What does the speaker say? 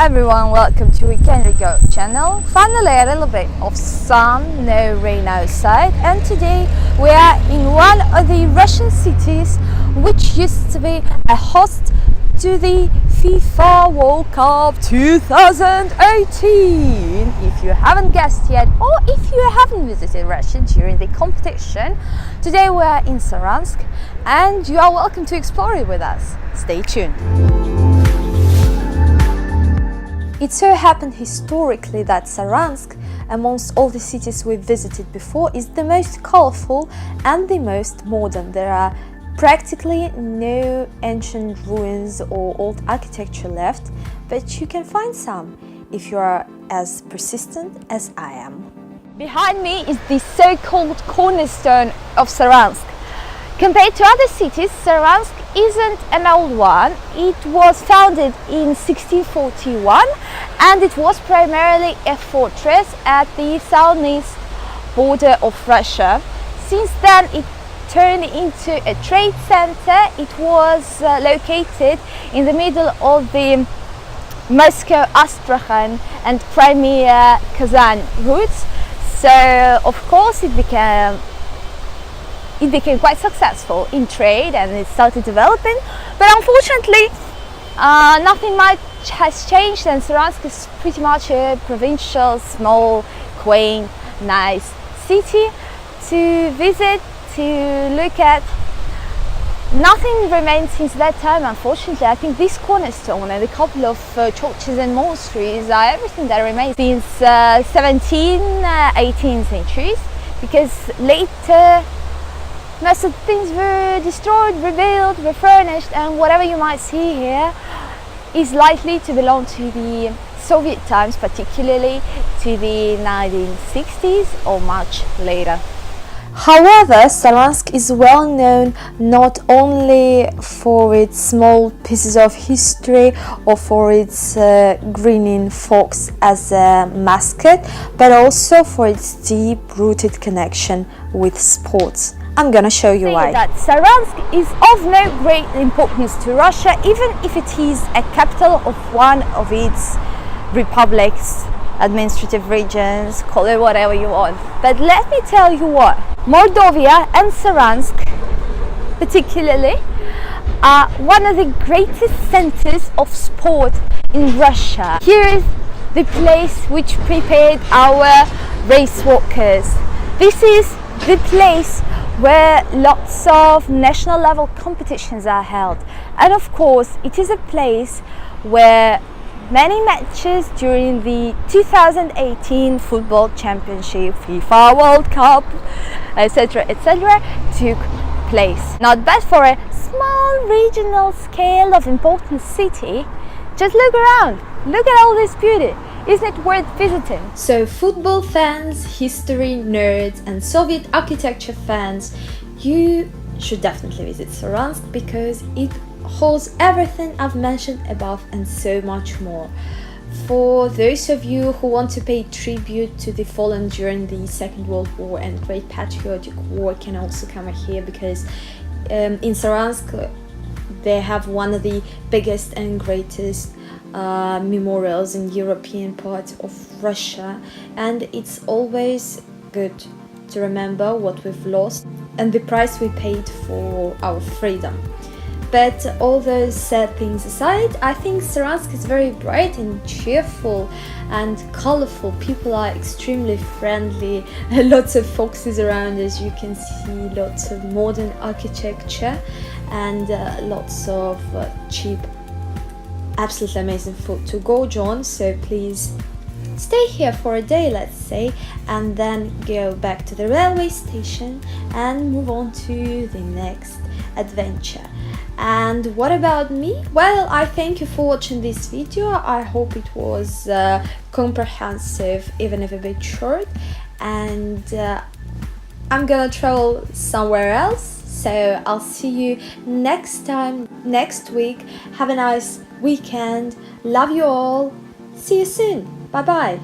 everyone, welcome to Weekend Go channel. Finally a little bit of sun, no rain outside, and today we are in one of the Russian cities which used to be a host to the FIFA World Cup 2018. If you haven't guessed yet, or if you haven't visited Russia during the competition, today we are in Saransk and you are welcome to explore it with us. Stay tuned. It so happened historically that Saransk, amongst all the cities we've visited before, is the most colorful and the most modern. There are practically no ancient ruins or old architecture left, but you can find some if you are as persistent as I am. Behind me is the so-called cornerstone of Saransk. Compared to other cities, Saransk isn't an old one. It was founded in 1641 and it was primarily a fortress at the southeast border of Russia. Since then it turned into a trade center. It was located in the middle of the Moscow, Astrakhan and Crimea, Kazan routes. So of course it became quite successful in trade and it started developing, but unfortunately nothing much has changed, and Saransk is pretty much a provincial, small, quaint, nice city to visit, to look at. Nothing remains since that time, unfortunately. I think this cornerstone and a couple of churches and monasteries are everything that remains since 17th, 18th centuries, because later most of the things were destroyed, rebuilt, refurnished, and whatever you might see here is likely to belong to the Soviet times, particularly to the 1960s or much later. However, Saransk is well known not only for its small pieces of history or for its grinning fox as a mascot, but also for its deep-rooted connection with sports. I'm gonna show you why. That Saransk is of no great importance to Russia, even if it is a capital of one of its republics, administrative regions, call it whatever you want. But let me tell you what, Mordovia and Saransk particularly are one of the greatest centers of sport in Russia. Here is the place which prepared our race walkers. This is the place where lots of national level competitions are held, and of course it is a place where many matches during the 2018 football championship, FIFA World Cup, etc., took place. Not bad for a small regional scale of important city. Just look around, look at all this beauty. Isn't it worth visiting? So football fans, history nerds and Soviet architecture fans, you should definitely visit Saransk because it holds everything I've mentioned above and so much more. For those of you who want to pay tribute to the fallen during the Second World War and Great Patriotic War, can also come here because in Saransk they have one of the biggest and greatest memorials in European part of Russia, and it's always good to remember what we've lost and the price we paid for our freedom. But all those sad things aside, I think Saransk is very bright and cheerful and colorful. People are extremely friendly, lots of foxes around, as you can see, lots of modern architecture and lots of cheap, absolutely amazing food to gorge on. So please stay here for a day, let's say, and then go back to the railway station and move on to the next adventure. And what about me? Well, I thank you for watching this video. I hope it was comprehensive, even if a bit short, and I'm gonna travel somewhere else, so I'll see you next time, next week. Have a nice weekend. Love you all. See you soon. Bye bye.